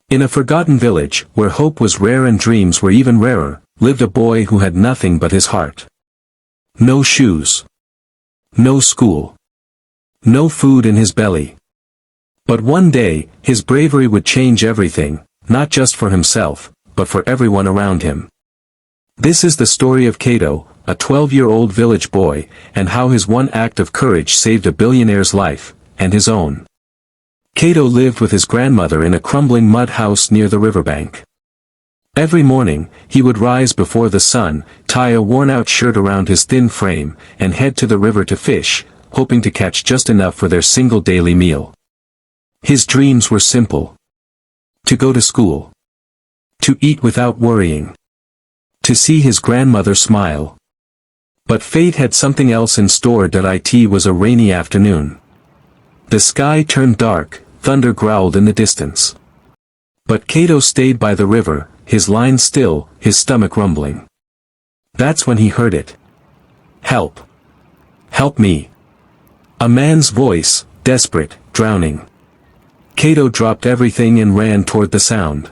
In a forgotten village, where hope was rare and dreams were even rarer, lived a boy who had nothing but his heart. No shoes. No school. No food in his belly. But one day, his bravery would change everything, not just for himself, but for everyone around him. This is the story of Cato, a 12-year-old village boy, and how his one act of courage saved a billionaire's life, and his own. Cato lived with his grandmother in a crumbling mud house near the riverbank. Every morning, he would rise before the sun, tie a worn-out shirt around his thin frame, and head to the river to fish, hoping to catch just enough for their single daily meal. His dreams were simple. To go to school. To eat without worrying. To see his grandmother smile. But fate had something else in store. It was a rainy afternoon. The sky turned dark, thunder growled in the distance. But Cato stayed by the river, his line still, his stomach rumbling. That's when he heard it. Help! Help me! A man's voice, desperate, drowning. Cato dropped everything and ran toward the sound.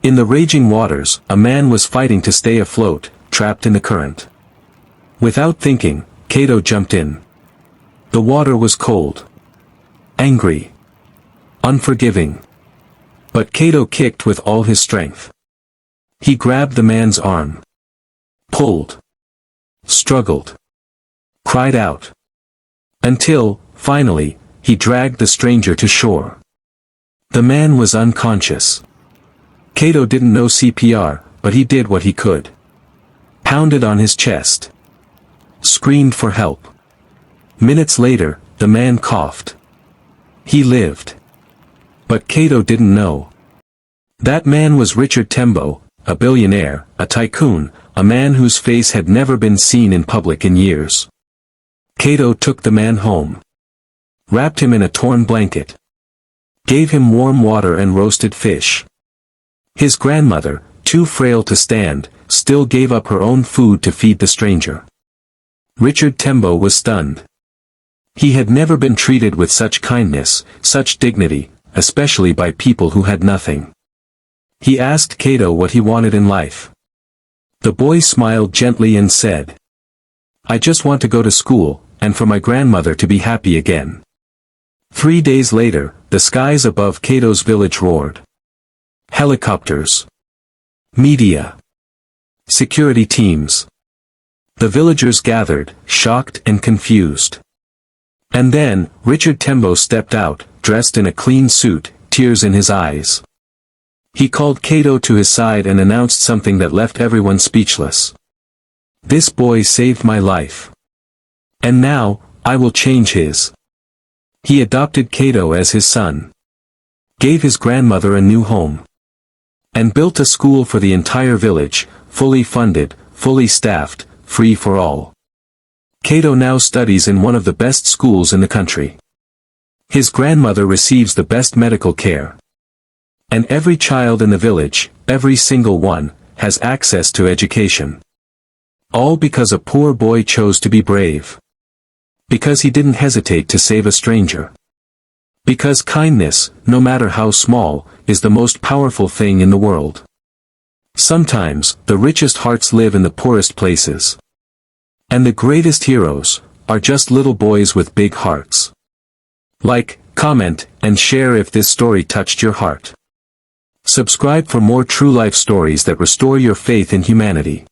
In the raging waters, a man was fighting to stay afloat, trapped in the current. Without thinking, Cato jumped in. The water was cold. Angry. Unforgiving. But Cato kicked with all his strength. He grabbed the man's arm. Pulled. Struggled. Cried out. Until, finally, he dragged the stranger to shore. The man was unconscious. Cato didn't know CPR, but he did what he could. Pounded on his chest. Screamed for help. Minutes later, the man coughed. He lived. But Cato didn't know. That man was Richard Tembo, a billionaire, a tycoon, a man whose face had never been seen in public in years. Cato took the man home. Wrapped him in a torn blanket. Gave him warm water and roasted fish. His grandmother, too frail to stand, still gave up her own food to feed the stranger. Richard Tembo was stunned. He had never been treated with such kindness, such dignity, especially by people who had nothing. He asked Cato what he wanted in life. The boy smiled gently and said, "I just want to go to school, and for my grandmother to be happy again." 3 days later, the skies above Cato's village roared. Helicopters. Media. Security teams. The villagers gathered, shocked and confused. And then, Richard Tembo stepped out, dressed in a clean suit, tears in his eyes. He called Cato to his side and announced something that left everyone speechless. "This boy saved my life. And now, I will change his." He adopted Cato as his son. Gave his grandmother a new home. And built a school for the entire village, fully funded, fully staffed, free for all. Cato now studies in one of the best schools in the country. His grandmother receives the best medical care. And every child in the village, every single one, has access to education. All because a poor boy chose to be brave. Because he didn't hesitate to save a stranger. Because kindness, no matter how small, is the most powerful thing in the world. Sometimes, the richest hearts live in the poorest places. And the greatest heroes are just little boys with big hearts. Like, comment, and share if this story touched your heart. Subscribe for more true life stories that restore your faith in humanity.